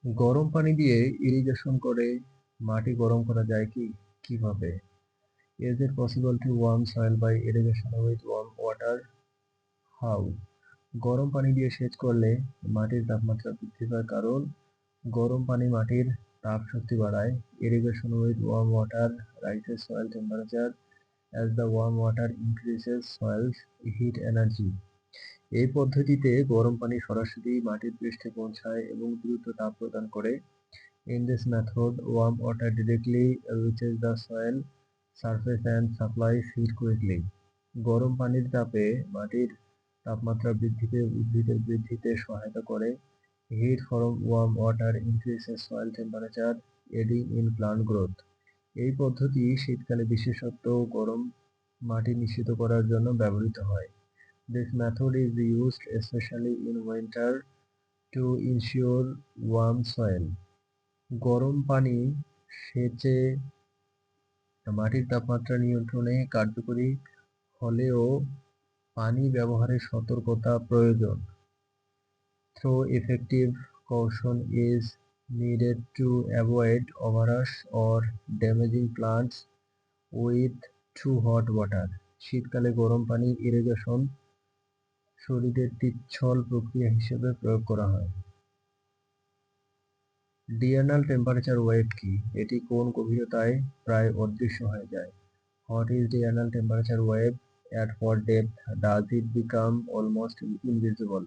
গরম পানি দিয়ে ইরিগেশন করে মাটি গরম করা যায় কি? কিভাবে? Is it possible to warm soil by irrigation with warm water? How? গরম পানি দিয়ে সেচ করলে মাটির তাপমাত্রা বৃদ্ধি পায় কারণ গরম পানি মাটির তাপ শক্তি বাড়ায়। Irrigation with warm water raises soil temperature as the warm water increases soil's heat energy. এই পদ্ধতিতে গরম পানি সরাসরি মাটির পৃষ্ঠে পৌঁছায় এবং দ্রুত তাপ প্রদান করে। In this method, warm water directly reaches the soil surface and supplies heat quickly. গরম পানির তাপে মাটির তাপমাত্রা বৃদ্ধিতে উদ্ভিদের বৃদ্ধিতে সহায়তা করে। Heat from warm water increases soil temperature, aiding in plant growth. এই পদ্ধতি শীতকালে বিশেষত গরম মাটি নিশ্চিত করার জন্য ব্যবহৃত হয়। This method is used especially in winter to ensure warm soil. গরম পানি সেচে মাটির তাপমাত্রা নিয়ন্ত্রণে কার্যকরী হলেও পানি ব্যবহারে সতর্কতা প্রয়োজন। Though effective caution is needed to avoid overrush or damaging plants with too hot water. শীতকালে গরম পানি ইরিগেশন শরীরের পিচ্ছল প্রক্রিয়া হিসেবে প্রয়োগ করা হয়। ডিয়ার্নাল টেম্পারেচার ওয়েভ কি? এটি কোন গভীরতায় প্রায় অদৃশ্য হয়ে যায়? What is diurnal temperature wave? At what depth does it become almost invisible?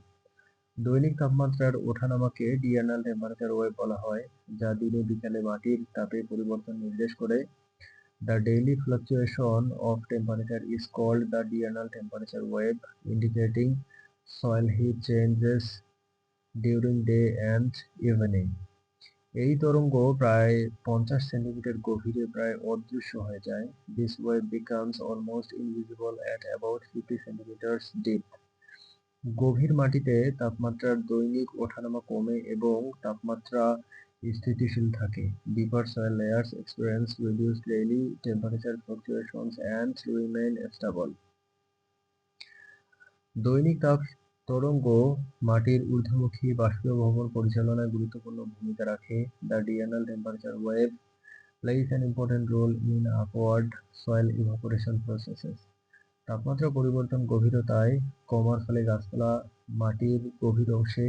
দৈনিক তাপমাত্রার ওঠানামাকে ডিয়ার্নাল টেম্পারেচার ওয়েভ বলা হয়, যা দিনে বিকালে মাটির তাপে পরিবর্তন নির্দেশ করে। The daily fluctuation of temperature is called the diurnal temperature wave, indicating soil heat changes during day and evening. এই তরঙ্গ প্রায় 50 সেন্টিমিটার গভীরে প্রায় অদৃশ্য হয়ে যায়। This wave becomes almost invisible at about 50 centimeters deep. গভীর মাটিতে তাপমাত্রার দৈনিক ওঠানামা কমে এবং তাপমাত্রা স্থিতিশীল থাকে। Deeper soil layers experience reduced daily temperature fluctuations and remain stable. দৈনিক তাপ তরঙ্গ মাটির ঊর্ধ্বমুখী বাষ্পীয় ভবন পরিচালনায় গুরুত্বপূর্ণ ভূমিকা রাখে। The diurnal temperature wave plays an important role in upward soil evaporation processes. তাপমাত্রা পরিবর্তন গভীরতায় কমার ফলে গাছপালা মাটির গভীর অংশে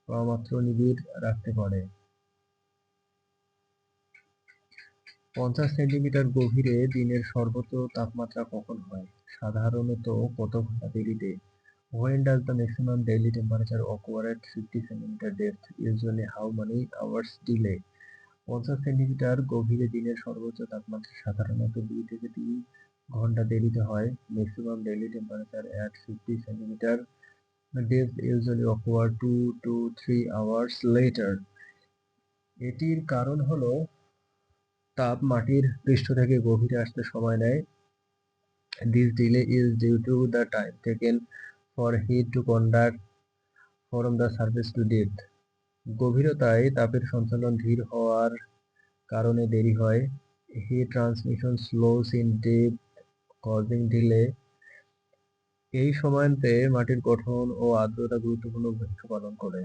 পামাত্র নিবিড় রাখতে পারে। 50 সেন্টিমিটার গভীরে দিনের সর্বোচ্চ তাপমাত্রা কখন হয়? সাধারণত কত ঘন্টা দেরিতে? When does the maximum daily temperature occur at 50 centimeter depth? Usually how many hours delay? 50 centimetre গভীরে দিনের সর্বোচ্চ তাপমাত্রা সাধারণত 2 থেকে 3 ঘন্টা দেরিতে হয়। Maximum daily temperature at 50 centimeter depth usually occur 2 to 3 hours later. এটির কারণ হলো তাপ মাটির পৃষ্ঠ থেকে গভীরে আসতে সময় নেয়। This delay is due to the time taken for heat to conduct from the surface to depth. গভীরতায় তাপের সঞ্চালন ধীর হওয়ার কারণে দেরি হয়। Heat transmission slows in depth causing delay. এই সময়ান্তে মাটির গঠন ও আর্দ্রতা গুরুত্বপূর্ণ ভূমিকা পালন করে।